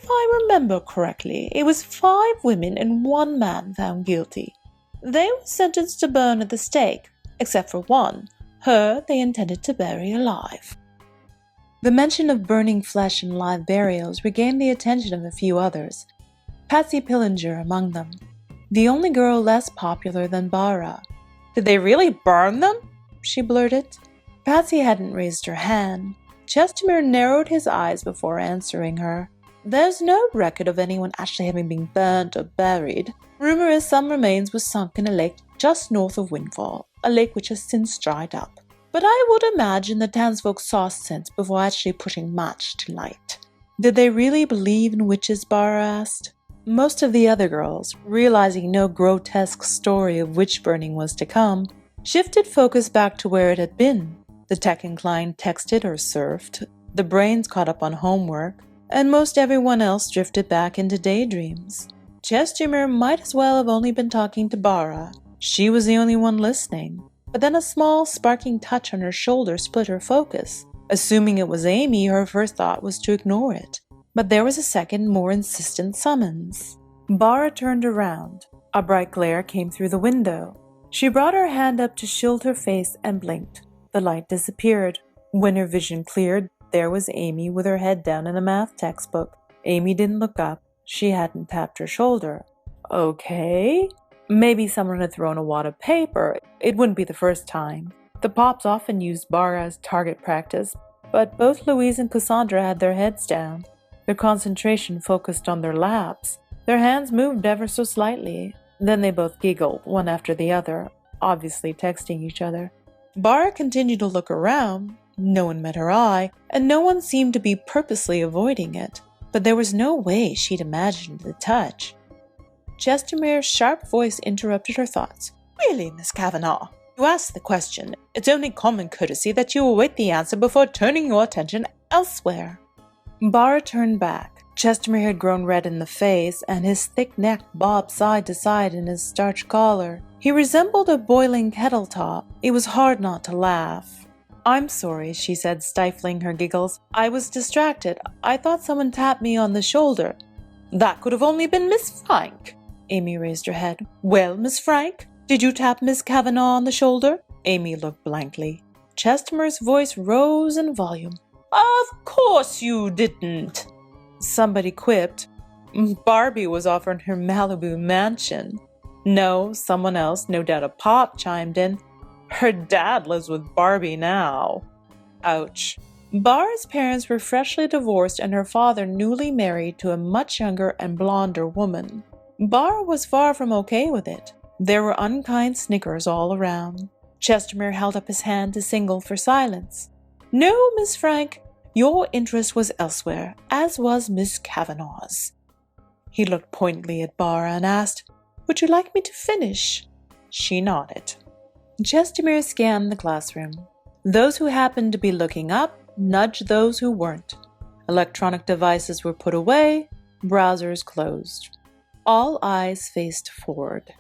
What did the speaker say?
If I remember correctly, it was 5 women and 1 man found guilty. They were sentenced to burn at the stake, except for one. Her they intended to bury alive. The mention of burning flesh and live burials regained the attention of a few others, Patsy Pillinger among them, the only girl less popular than Bara. "Did they really burn them?" she blurted. Patsy hadn't raised her hand. Chestermere narrowed his eyes before answering her. "There's no record of anyone actually having been burnt or buried. Rumor is some remains were sunk in a lake just north of Windfall, a lake which has since dried up. But I would imagine the townsfolk saw sense before actually putting much to light." "Did they really believe in witches?" Bara asked. Most of the other girls, realizing no grotesque story of witch burning was to come, shifted focus back to where it had been. The tech-inclined texted or surfed, the brains caught up on homework, and most everyone else drifted back into daydreams. Chestermere might as well have only been talking to Bara. She was the only one listening. But then a small, sparking touch on her shoulder split her focus. Assuming it was Amy, her first thought was to ignore it. But there was a second, more insistent summons. Bara turned around. A bright glare came through the window. She brought her hand up to shield her face and blinked. The light disappeared. When her vision cleared, there was Amy with her head down in a math textbook. Amy didn't look up. She hadn't tapped her shoulder. Okay. Maybe someone had thrown a wad of paper. It wouldn't be the first time. The Pops often used Bara as target practice, but both Louise and Cassandra had their heads down. Their concentration focused on their laps. Their hands moved ever so slightly. Then they both giggled, one after the other, obviously texting each other. Bara continued to look around. No one met her eye, and no one seemed to be purposely avoiding it. But there was no way she'd imagined the touch. Chestermere's sharp voice interrupted her thoughts. "Really, Miss Kavanagh? You asked the question. It's only common courtesy that you await the answer before turning your attention elsewhere." Bara turned back. Chestermere had grown red in the face, and his thick neck bobbed side to side in his starched collar. He resembled a boiling kettle top. It was hard not to laugh. "I'm sorry," she said, stifling her giggles. "I was distracted. I thought someone tapped me on the shoulder." "That could have only been Miss Frank." Amy raised her head. "Well, Miss Frank, did you tap Miss Kavanagh on the shoulder?" Amy looked blankly. Chestermere's voice rose in volume. "Of course you didn't." Somebody quipped. Barbie was offering her Malibu mansion. No, someone else, no doubt a Pop, chimed in. "Her dad lives with Barbie now." Ouch. Bara's parents were freshly divorced and her father newly married to a much younger and blonder woman. Bara was far from okay with it. There were unkind snickers all around. Chestermere held up his hand to signal for silence. "No, Miss Frank, your interest was elsewhere, as was Miss Kavanagh's." He looked pointedly at Bara and asked, "Would you like me to finish?" She nodded. Chestermere scanned the classroom. Those who happened to be looking up nudged those who weren't. Electronic devices were put away, browsers closed. All eyes faced forward.